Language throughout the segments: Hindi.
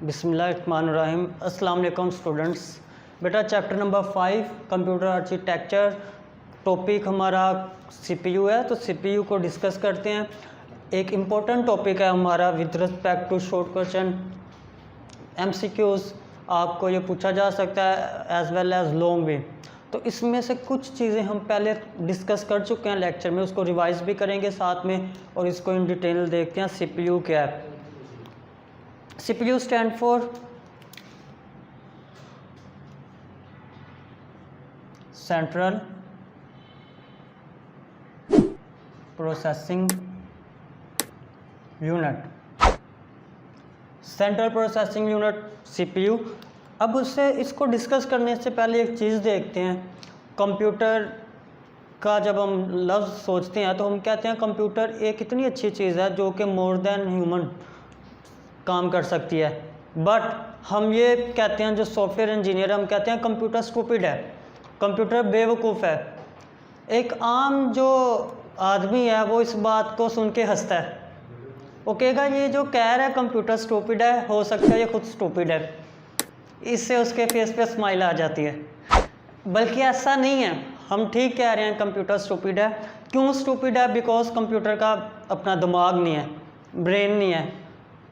बिस्मिल्लाहिर्रहमानिर्रहीम। अस्सलाम वालेकुम स्टूडेंट्स। बेटा chapter number 5 computer architecture, topic हमारा सीपीयू है, तो सीपीयू को डिस्कस करते हैं। एक इम्पोर्टेंट टॉपिक है हमारा with respect to short question MCQs. आपको ये पूछा जा सकता है एज वेल एज लॉन्ग भी। तो इसमें से कुछ चीज़ें हम पहले डिस्कस कर चुके हैं लेक्चर में, उसको रिवाइज भी करेंगे साथ में और इसको इन डिटेल देखते हैं। सीपीयू क्या है? CPU stand for central processing unit. Central processing unit CPU. अब उससे इसको डिस्कस करने से पहले एक चीज़ देखते हैं। कंप्यूटर का जब हम लफ्ज़ सोचते हैं तो हम कहते हैं कंप्यूटर एक इतनी अच्छी चीज़ है जो कि मोर देन ह्यूमन काम कर सकती है। बट हम ये कहते हैं, जो सॉफ्टवेयर इंजीनियर, हम कहते हैं कंप्यूटर स्टूपिड है, कंप्यूटर बेवकूफ़ है। एक आम जो आदमी है वो इस बात को सुन के हंसता है, वो कहेगा ये जो कह रहा है कंप्यूटर स्टूपिड है, हो सकता है ये खुद स्टूपिड है। इससे उसके फेस पे स्माइल आ जाती है। बल्कि ऐसा नहीं है, हम ठीक कह रहे हैं कंप्यूटर स्टूपिड है। क्यों स्टूपिड है? बिकॉज कंप्यूटर का अपना दिमाग नहीं है, ब्रेन नहीं है।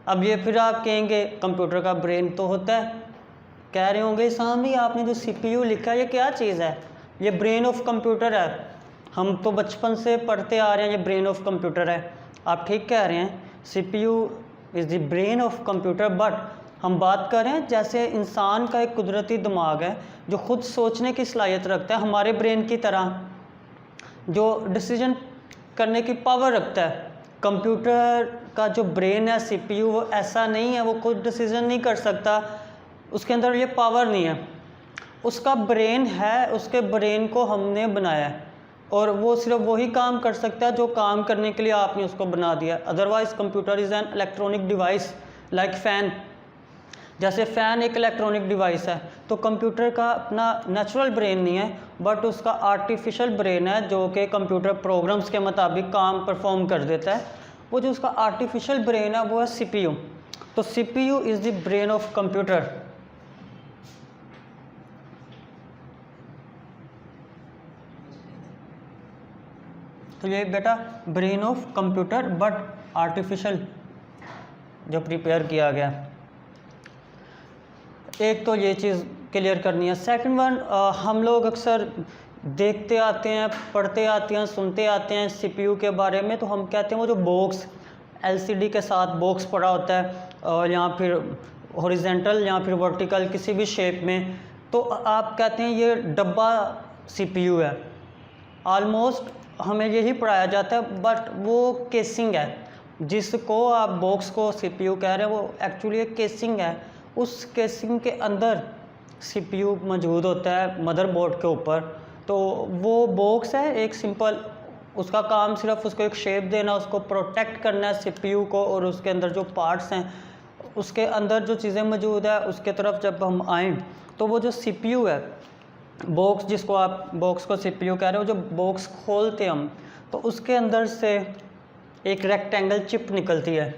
अब ये फिर आप कहेंगे कंप्यूटर का ब्रेन तो होता है, कह रहे होंगे सामने आपने जो सीपीयू लिखा है ये क्या चीज़ है? ये ब्रेन ऑफ कंप्यूटर है। हम तो बचपन से पढ़ते आ रहे हैं ये ब्रेन ऑफ कंप्यूटर है। आप ठीक कह रहे हैं, CPU is the brain of computer. But हम बात कर रहे हैं जैसे इंसान का एक कुदरती दिमाग है जो खुद सोचने की सलाहियत रखता है, हमारे ब्रेन की तरह, जो डिसीजन करने की पावर रखता है। कंप्यूटर का जो ब्रेन है सीपीयू, वो ऐसा नहीं है, वो खुद डिसीजन नहीं कर सकता, उसके अंदर ये पावर नहीं है। उसका ब्रेन है, उसके ब्रेन को हमने बनाया है और वो सिर्फ वही काम कर सकता है जो काम करने के लिए आपने उसको बना दिया। Otherwise computer is an electronic device like fan. जैसे फ़ैन एक इलेक्ट्रॉनिक डिवाइस है, तो कंप्यूटर का अपना नेचुरल ब्रेन नहीं है, बट उसका आर्टिफिशियल ब्रेन है जो कि कंप्यूटर प्रोग्राम्स के मुताबिक काम परफॉर्म कर देता है। वो जो उसका आर्टिफिशियल ब्रेन है वो है सीपीयू। तो CPU is the brain of computer. तो ये बेटा brain of computer but artificial जो प्रिपेयर किया गया। एक तो ये चीज़ क्लियर करनी है। सेकंड वन, हम लोग अक्सर देखते आते हैं, पढ़ते आते हैं, सुनते आते हैं सीपीयू के बारे में, तो हम कहते हैं वो जो बॉक्स एलसीडी के साथ बॉक्स पड़ा होता है, और या फिर हॉरिजेंटल या फिर वर्टिकल किसी भी शेप में, तो आप कहते हैं ये डब्बा सीपीयू है। ऑलमोस्ट हमें यही पढ़ाया जाता है, बट वो केसिंग है। जिसको आप बॉक्स को सीपीयू कह रहे हैं वो एक्चुअली एक केसिंग है। उस केसिंग के अंदर सीपीयू मौजूद होता है मदरबोर्ड के ऊपर। तो वो बॉक्स है एक सिंपल, उसका काम सिर्फ उसको एक शेप देना, उसको प्रोटेक्ट करना है सीपीयू को, और उसके अंदर जो पार्ट्स हैं, उसके अंदर जो चीज़ें मौजूद है उसके तरफ जब हम आएँ तो वो जो सीपीयू है, बॉक्स जिसको आप बॉक्स को सीपीयू कह रहे हो, जो बॉक्स खोलते हम तो उसके अंदर से एक रेक्टेंगल चिप निकलती है।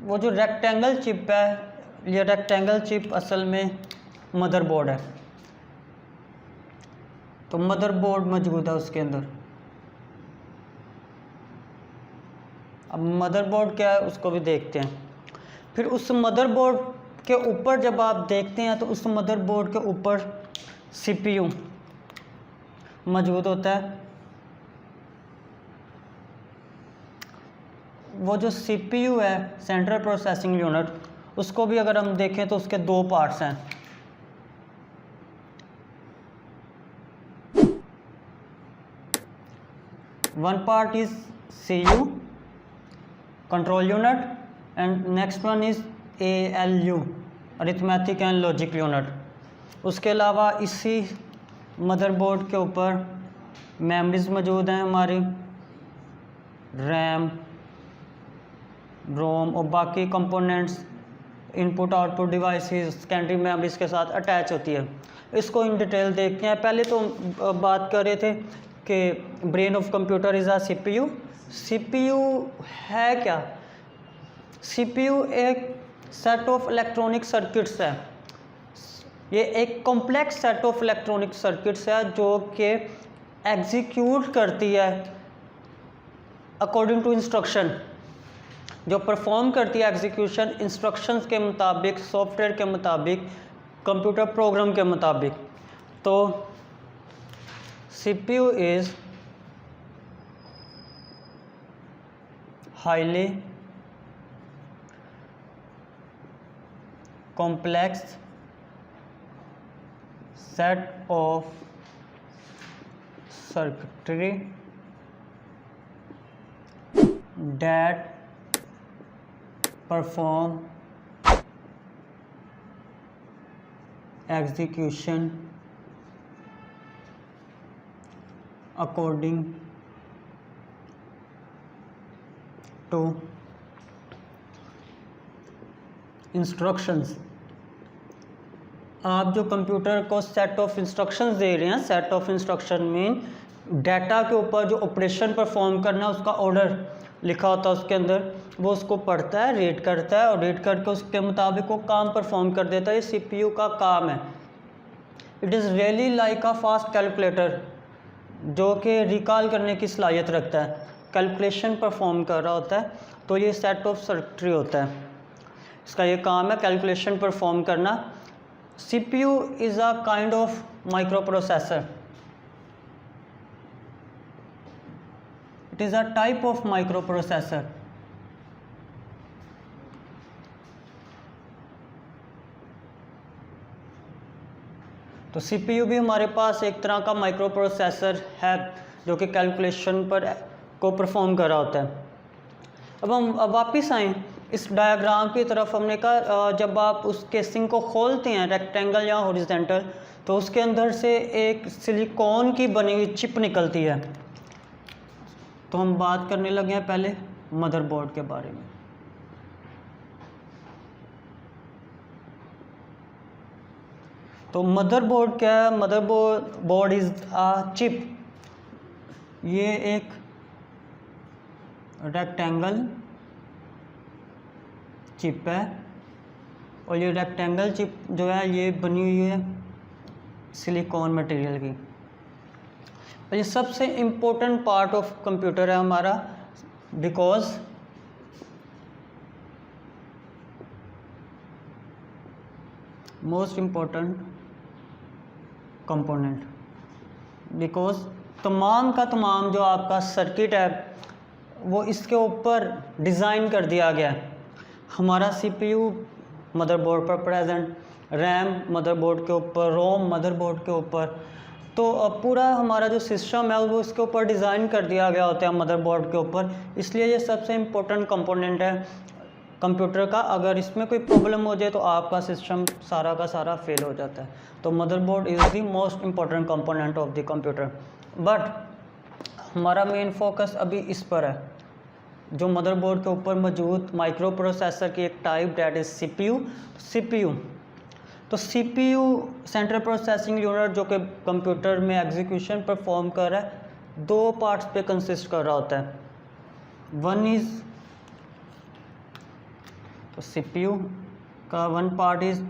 वो जो रेक्टेंगल चिप है, ये रेक्टेंगल चिप असल में मदरबोर्ड है। तो मदरबोर्ड मौजूद है उसके अंदर। अब मदरबोर्ड क्या है उसको भी देखते हैं। फिर उस मदरबोर्ड के ऊपर जब आप देखते हैं तो उस मदरबोर्ड के ऊपर सीपीयू मौजूद होता है। वो जो सीपीयू है सेंट्रल प्रोसेसिंग यूनिट, उसको भी अगर हम देखें तो उसके दो पार्ट्स हैं। One part is CU control unit and next one is ALU arithmetic and logic unit. उसके अलावा इसी मदरबोर्ड के ऊपर मेमोरीज मौजूद हैं हमारी, रैम, रोम और बाकी components, input output devices secondary memories के साथ अटैच होती है। इसको इन डिटेल देखते हैं। पहले तो बात कर रहे थे कि brain of computer is a CPU. CPU है क्या? सीपीयू एक सेट ऑफ इलेक्ट्रॉनिक सर्किट्स है। ये एक complex set of electronic circuits है जो कि एग्जीक्यूट करती है अकॉर्डिंग टू इंस्ट्रक्शन, जो परफॉर्म करती है एग्जीक्यूशन इंस्ट्रक्शंस के मुताबिक, सॉफ्टवेयर के मुताबिक, कंप्यूटर प्रोग्राम के मुताबिक। तो CPU is highly complex set of circuitry that perform execution according to instructions। आप जो कंप्यूटर को सेट ऑफ इंस्ट्रक्शंस दे रहे हैं, set of instruction mean data के ऊपर जो ऑपरेशन परफॉर्म करना है उसका ऑर्डर लिखा होता है उसके अंदर, वो उसको पढ़ता है, रीड करता है और रीड करके उसके मुताबिक वो काम परफॉर्म कर देता है। ये सीपीयू का काम है। It is really like a fast calculator जो कि रिकॉल करने की सलाहियत रखता है, कैलकुलेशन परफॉर्म कर रहा होता है। तो ये सेट ऑफ सर्किटरी होता है, इसका ये काम है कैलकुलेशन परफॉर्म करना। CPU is a kind of microprocessor. It is a type of microprocessor. तो CPU भी हमारे पास एक तरह का माइक्रो प्रोसेसर है जो कि कैलकुलेशन पर को परफॉर्म कर रहा होता है। अब हम वापस आएँ इस डायग्राम की तरफ। हमने कहा जब आप उस केसिंग को खोलते हैं रेक्टेंगल या हॉरिजॉन्टल, तो उसके अंदर से एक सिलिकॉन की बनी हुई चिप निकलती है। तो हम बात करने लगे हैं पहले मदरबोर्ड के बारे में। तो मदरबोर्ड क्या है? Motherboard is a chip. ये एक रेक्टेंगल चिप है और ये रेक्टेंगल चिप जो है ये बनी हुई है सिलिकॉन मटेरियल की। और ये सबसे इम्पोर्टेंट पार्ट ऑफ कंप्यूटर है हमारा, because most important component, because तमाम का तमाम जो आपका सर्किट है वो इसके ऊपर डिज़ाइन कर दिया गया है। हमारा सीपीयू मदरबोर्ड पर प्रेजेंट, रैम मदरबोर्ड के ऊपर, रोम मदरबोर्ड के ऊपर। तो अब पूरा हमारा जो सिस्टम है वो इसके ऊपर डिज़ाइन कर दिया गया होता है मदरबोर्ड के ऊपर, इसलिए ये सबसे इम्पोर्टेंट कंपोनेंट है कंप्यूटर का। अगर इसमें कोई प्रॉब्लम हो जाए तो आपका सिस्टम सारा का सारा फेल हो जाता है। तो motherboard is the most important component of the computer. But हमारा मेन फोकस अभी इस पर है, जो मदरबोर्ड के ऊपर मौजूद माइक्रो प्रोसेसर की एक टाइप, दैट इज़ सीपीयू। तो सीपीयू सेंट्रल प्रोसेसिंग यूनिट जो कि कंप्यूटर में एग्जीक्यूशन परफॉर्म कर रहा है, दो पार्ट्स पे कंसिस्ट कर रहा होता है। वन इज़, तो सीपीयू का one part is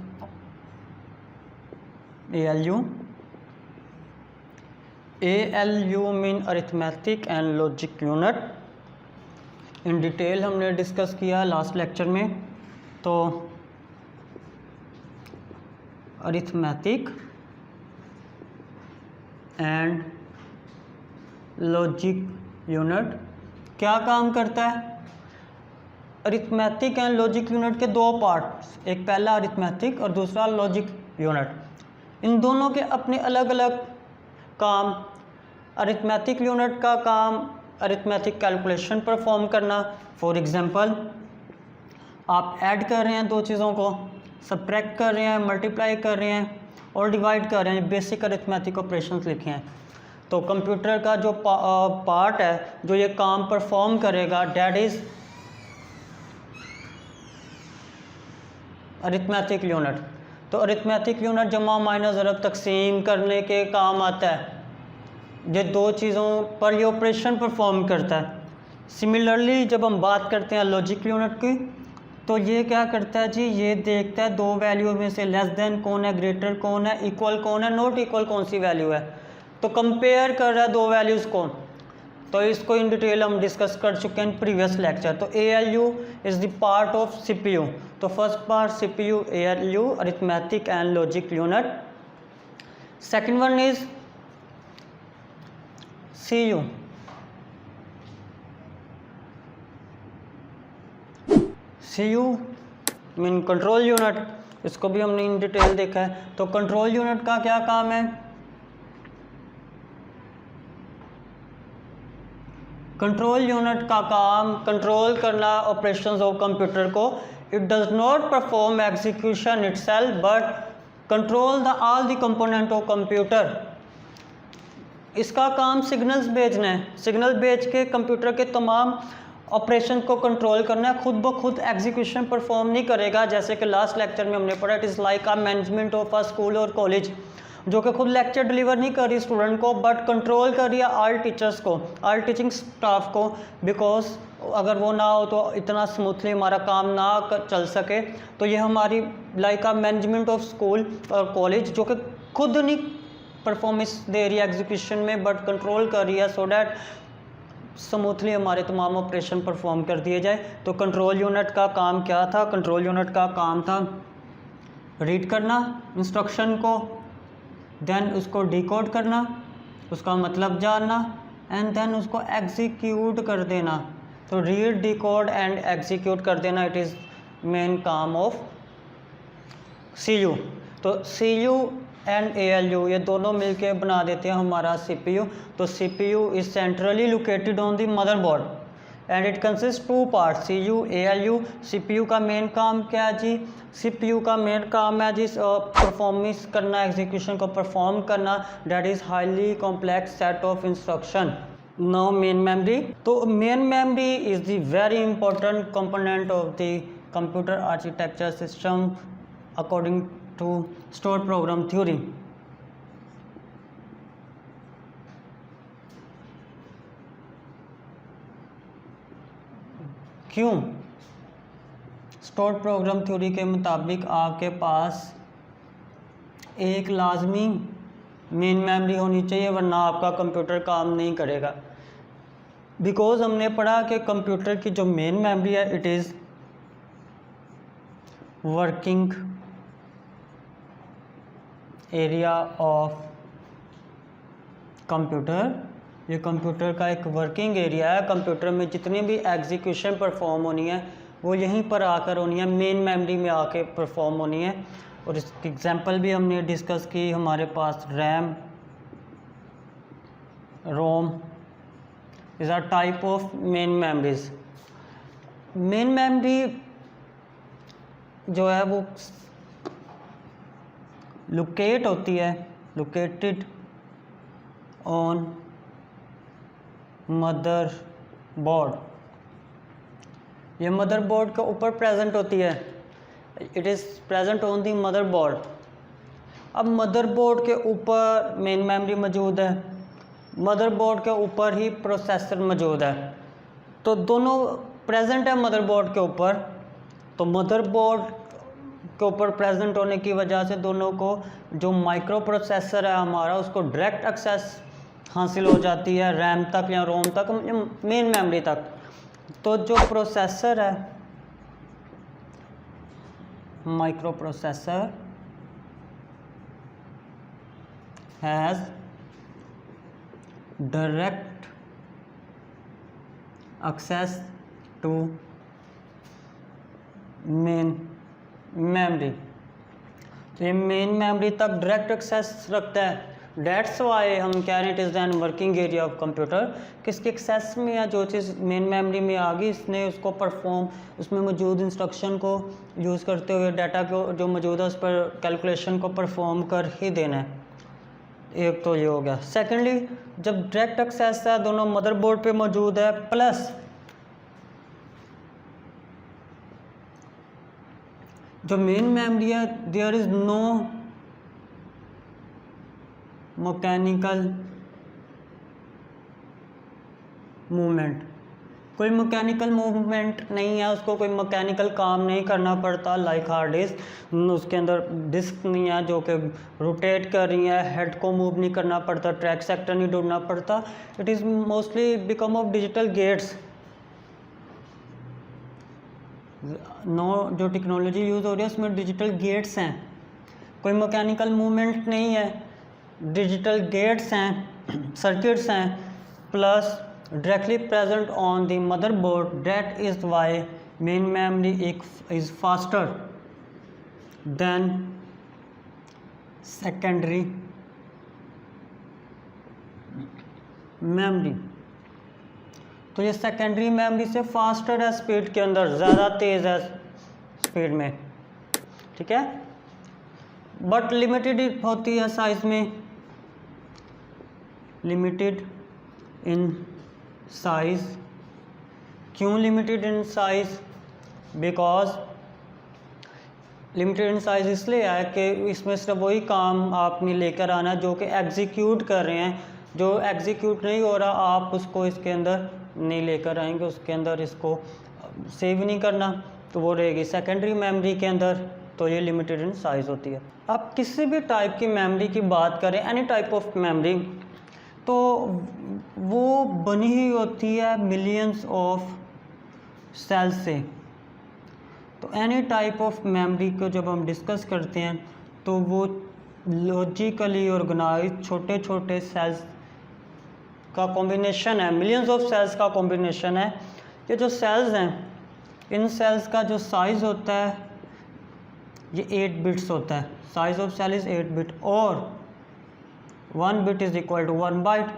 ALU mean arithmetic and logic unit. In detail हमने डिस्कस किया लास्ट लेक्चर में। तो अरिथमेटिक एंड लॉजिक यूनिट क्या काम करता है? अरिथमेटिक एंड लॉजिक यूनिट के दो पार्ट्स, एक पहला अरिथमेटिक और दूसरा लॉजिक यूनिट। इन दोनों के अपने अलग अलग काम। अरिथमेटिक यूनिट का काम अरिथमेटिक कैलकुलेशन परफॉर्म करना। फॉर एग्जांपल, आप ऐड कर रहे हैं दो चीज़ों को, सब्ट्रैक्ट कर रहे हैं, मल्टीप्लाई कर रहे हैं और डिवाइड कर रहे हैं, बेसिक अरिथमेटिक ऑपरेशंस लिखे हैं। तो कंप्यूटर का जो पार्ट है जो ये काम परफॉर्म करेगा, डैट इज़ अरिथमेटिक यूनिट। तो अरिथमेटिक यूनिट जमा माइनस ज़रब तकसीम करने के काम आता है। ये दो चीज़ों पर ये ऑपरेशन परफॉर्म करता है। सिमिलरली जब हम बात करते हैं लॉजिक यूनिट की, तो ये क्या करता है जी, ये देखता है दो वैल्यू में से लेस देन कौन है, ग्रेटर कौन है, इक्वल कौन है, नॉट इक्वल कौन सी वैल्यू है। तो कंपेयर कर रहा है दो वैल्यूज़ को। तो इसको इन डिटेल हम डिस्कस कर चुके हैं प्रीवियस लेक्चर। तो ALU is the part of CPU। तो first part CPU ALU arithmetic and logic unit. Second one is CU। CU mean control unit, इसको भी हमने इन डिटेल देखा है। तो कंट्रोल यूनिट का क्या काम है? कंट्रोल यूनिट का काम कंट्रोल करना ऑपरेशंस ऑफ कंप्यूटर को। It does not perform execution itself but control the all the component of computer. इसका काम सिग्नल्स भेजना है, सिग्नल भेज के कंप्यूटर के तमाम ऑपरेशन को कंट्रोल करना है, खुद ब खुद एग्जीक्यूशन परफॉर्म नहीं करेगा। जैसे कि लास्ट लेक्चर में हमने पढ़ा, it is like a management of a school और कॉलेज, जो कि खुद लेक्चर डिलीवर नहीं कर रही स्टूडेंट को बट कंट्रोल कर रही है ऑल टीचर्स को, ऑल टीचिंग स्टाफ को। बिकॉज अगर वो ना हो तो इतना स्मूथली हमारा काम ना चल सके। तो ये हमारी like a management of school और कॉलेज, जो कि खुद नहीं परफॉर्मेंस दे रही है एग्जीक्यूशन में बट कंट्रोल कर रही है, सो डैट स्मूथली हमारे तमाम ऑपरेशन परफॉर्म कर दिए जाए। तो कंट्रोल यूनिट का काम क्या था? कंट्रोल यूनिट का काम था रीड करना इंस्ट्रक्शन को, देन उसको डिकोड करना, उसका मतलब जानना, एंड देन उसको एग्जीक्यूट कर देना। तो रीड, डिकोड एंड एग्जीक्यूट कर देना, इट इज़ मेन काम ऑफ CU। तो CU एंड ALU ये दोनों मिलके बना देते हैं हमारा CPU। तो CPU is centrally located on the motherboard and it consist two part, CU ALU। CPU का मेन काम क्या है जी? CPU का मेन काम है जी परफॉर्मेंस करना, एग्जीक्यूशन को परफॉर्म करना, that is highly complex set of instruction. Now main memory. तो main memory is the very important component of the computer architecture system according to stored program theory। क्यों? stored program theory के मुताबिक आपके पास एक लाजमी मेन मेमोरी होनी चाहिए, वरना आपका कंप्यूटर काम नहीं करेगा। बिकॉज हमने पढ़ा कि कंप्यूटर की जो मेन मेमोरी है it is working area of computer. ये कंप्यूटर का एक वर्किंग एरिया है। कंप्यूटर में जितनी भी एग्जीक्यूशन परफॉर्म होनी है वो यहीं पर आकर होनी है, मेन मेमोरी में आके परफॉर्म होनी है। और इसकी एग्जांपल भी हमने डिस्कस की। हमारे पास RAM, ROM is a type of main memories. Main memory जो है वो लोकेट होती है, लोकेटेड ऑन मदर बोर्ड। ये मदर बोर्ड के ऊपर प्रेजेंट होती है, it is present on the mother board. अब मदर बोर्ड के ऊपर मेन मेमोरी मौजूद है, मदर बोर्ड के ऊपर ही प्रोसेसर मौजूद है। तो दोनों प्रेजेंट है मदर बोर्ड के ऊपर। तो मदर बोर्ड के ऊपर प्रेजेंट होने की वजह से दोनों को जो माइक्रो प्रोसेसर है हमारा, उसको डायरेक्ट एक्सेस हासिल हो जाती है रैम तक या रोम तक, मेन मेमोरी तक। तो जो प्रोसेसर है, micro processor has direct access to main memory. तो ये मेन मेमोरी तक डायरेक्ट एक्सेस रखता है। डेट्स वाई हम कह रहे हैं it is an working area of computer. किसके एक्सेस में है? जो चीज़ मेन मेमोरी में आ गई, इसने उसको परफॉर्म, उसमें मौजूद इंस्ट्रक्शन को यूज़ करते हुए डाटा को जो मौजूद है उस पर कैलकुलेशन को परफॉर्म कर ही देना है। एक तो ये हो गया। सेकेंडली, जब डायरेक्ट एक्सेस है दोनों मदरबोर्ड पे मौजूद है, प्लस जो मेन मेमोरी है there is no mechanical movement, कोई मैकेनिकल मूवमेंट नहीं है, उसको कोई मैकेनिकल काम नहीं करना पड़ता। लाइक हार्ड डिस्क, उसके अंदर डिस्क नहीं है जो कि रोटेट कर रही है, हेड को मूव नहीं करना पड़ता, ट्रैक सेक्टर नहीं ढूंढना पड़ता। It is mostly become of digital gates. No जो टेक्नोलॉजी यूज़ हो रही है उसमें डिजिटल गेट्स हैं, कोई मैकेनिकल मूवमेंट नहीं है, डिजिटल गेट्स हैं, सर्किट्स हैं, plus directly present on the motherboard. That is why main memory is faster than secondary memory। तो ये सेकेंडरी मेमोरी से फास्टर है स्पीड के अंदर, ज़्यादा तेज़ है स्पीड में, ठीक है, बट लिमिटेड होती है साइज में, लिमिटेड इन साइज। क्यों limited in size? Because limited in size इसलिए है कि इसमें सिर्फ वही काम आपने लेकर आना है जो कि एग्जीक्यूट कर रहे हैं, जो एग्जीक्यूट नहीं हो रहा आप उसको इसके अंदर नहीं लेकर आएंगे, उसके अंदर इसको सेव नहीं करना, तो वो रहेगी सेकेंडरी मेमोरी के अंदर। तो ये लिमिटेड इन साइज होती है। आप किसी भी टाइप की मेमोरी की बात करें, एनी टाइप ऑफ मेमोरी, तो वो बनी ही होती है मिलियंस ऑफ सेल्स से। तो एनी टाइप ऑफ मेमोरी को जब हम डिस्कस करते हैं तो वो लॉजिकली ऑर्गेनाइज छोटे छोटे सेल्स का कॉम्बिनेशन है, मिलियंस ऑफ सेल्स का कॉम्बिनेशन है। ये जो सेल्स हैं, इन सेल्स का जो साइज़ होता है ये 8 बिट्स होता है। Size of cell is 8 bit और 1 bit is equal to 1 byte,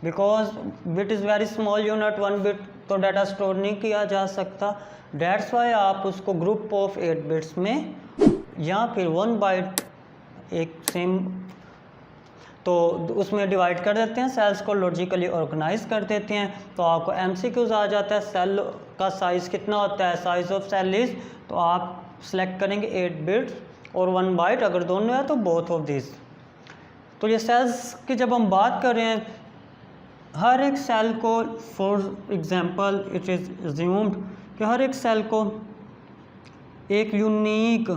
because bit is very small unit, 1 bit तो डाटा स्टोर नहीं किया जा सकता। डेट्स वाई आप उसको ग्रुप ऑफ 8 बिट्स में या फिर 1 बाइट एक सेम तो उसमें डिवाइड कर देते हैं, सेल्स को लॉजिकली ऑर्गेनाइज कर देते हैं। तो आपको MCQs आ जाता है, सेल का साइज़ कितना होता है, साइज ऑफ सेल इज़, तो आप सेलेक्ट करेंगे 8 बिट्स और 1 बाइट, अगर दोनों है तो बोथ ऑफ दिस। तो ये सेल्स की जब हम बात कर रहे हैं, हर एक सेल को, for example it is assumed कि हर एक सेल को एक यूनिक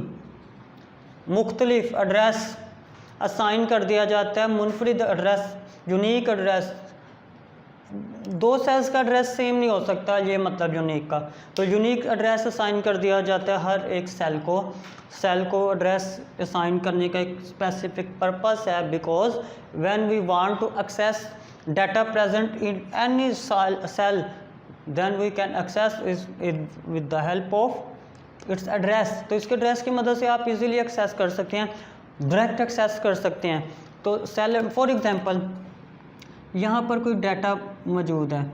मुख्तलिफ एड्रेस असाइन कर दिया जाता है, मुनफरिद एड्रेस, यूनिक एड्रेस। दो सेल्स का एड्रेस सेम नहीं हो सकता, ये मतलब यूनिक का। तो यूनिक एड्रेस असाइन कर दिया जाता है हर एक सेल को। सेल को एड्रेस असाइन करने का एक स्पेसिफिक पर्पस है, because when we want to access data present in any cell then we can access it with the help of its address. तो इसके एड्रेस की मदद से आप इजीली एक्सेस कर सकते हैं, डायरेक्ट एक्सेस कर सकते हैं। तो सेल, फॉर एग्जांपल यहाँ पर कोई डाटा मौजूद है,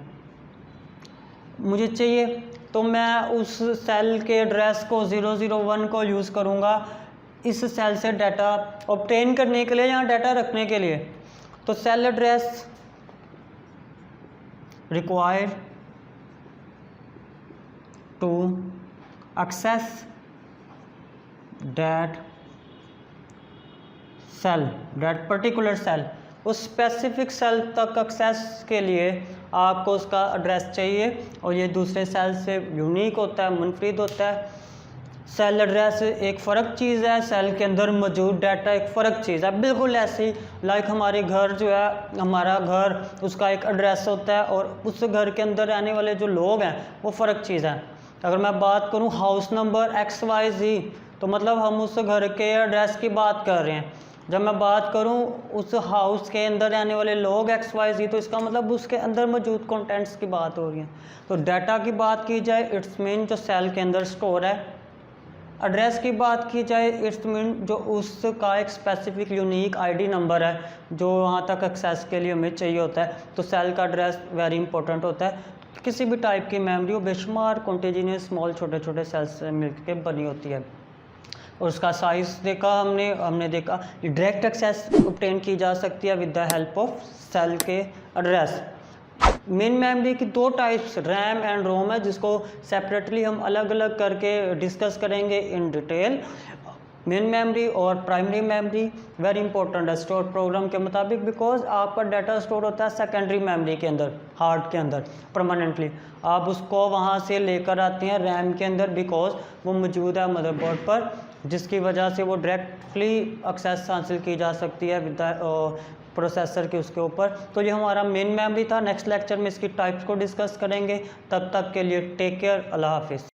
मुझे चाहिए, तो मैं उस सेल के एड्रेस को 001 को यूज़ करूँगा इस सेल से डाटा ऑब्टेन करने के लिए, यहाँ डाटा रखने के लिए। तो cell address required to access that cell, that particular cell, उस स्पेसिफिक सेल तक एक्सेस के लिए आपको उसका एड्रेस चाहिए, और ये दूसरे सेल से यूनिक होता है, मुनफरिद होता है। सेल एड्रेस एक फ़र्क चीज़ है, सेल के अंदर मौजूद डाटा एक फ़र्क चीज़ है। बिल्कुल ऐसी लाइक हमारे घर जो है, हमारा घर, उसका एक एड्रेस होता है और उस घर के अंदर रहने वाले जो लोग हैं वो फ़र्क चीज़ है। अगर मैं बात करूँ हाउस नंबर XYZ, तो मतलब हम उस घर के एड्रेस की बात कर रहे हैं। जब मैं बात करूं उस हाउस के अंदर रहने वाले लोग XYZ, तो इसका मतलब उसके अंदर मौजूद कंटेंट्स की बात हो रही है। तो डाटा की बात की जाए, इट्स मीन जो सेल के अंदर स्टोर है। एड्रेस की बात की जाए, इट्स मीन जो उसका एक स्पेसिफिक यूनिक ID नंबर है जो वहाँ तक एक्सेस के लिए हमें चाहिए होता है। तो सेल का एड्रेस वेरी इंपॉर्टेंट होता है। किसी भी टाइप की मेमोरी हो बेशुमार कॉन्टिन्यूस स्मॉल छोटे छोटे सेल्स से मिलकर बनी होती है। और उसका साइज़ देखा हमने देखा डायरेक्ट एक्सेस ऑब्टेन की जा सकती है with the help of cell के एड्रेस। मेन मेमोरी की दो टाइप्स रैम एंड रोम है, जिसको सेपरेटली हम अलग अलग करके डिस्कस करेंगे इन डिटेल। मेन मेमोरी और प्राइमरी मेमोरी वेरी इंपॉर्टेंट है स्टोर प्रोग्राम के मुताबिक, बिकॉज आपका डाटा स्टोर होता है सेकेंडरी मेमोरी के अंदर, हार्ड के अंदर परमानेंटली। आप उसको वहाँ से लेकर आते हैं रैम के अंदर, बिकॉज वो मौजूद है मदरबोर्ड पर, जिसकी वजह से वो डायरेक्टली एक्सेस हासिल की जा सकती है विद प्रोसेसर के उसके ऊपर। तो ये हमारा मेन मेमोरी था। नेक्स्ट लेक्चर में इसकी टाइप्स को डिस्कस करेंगे। तब तक के लिए टेक केयर, अल्लाह हाफिज़।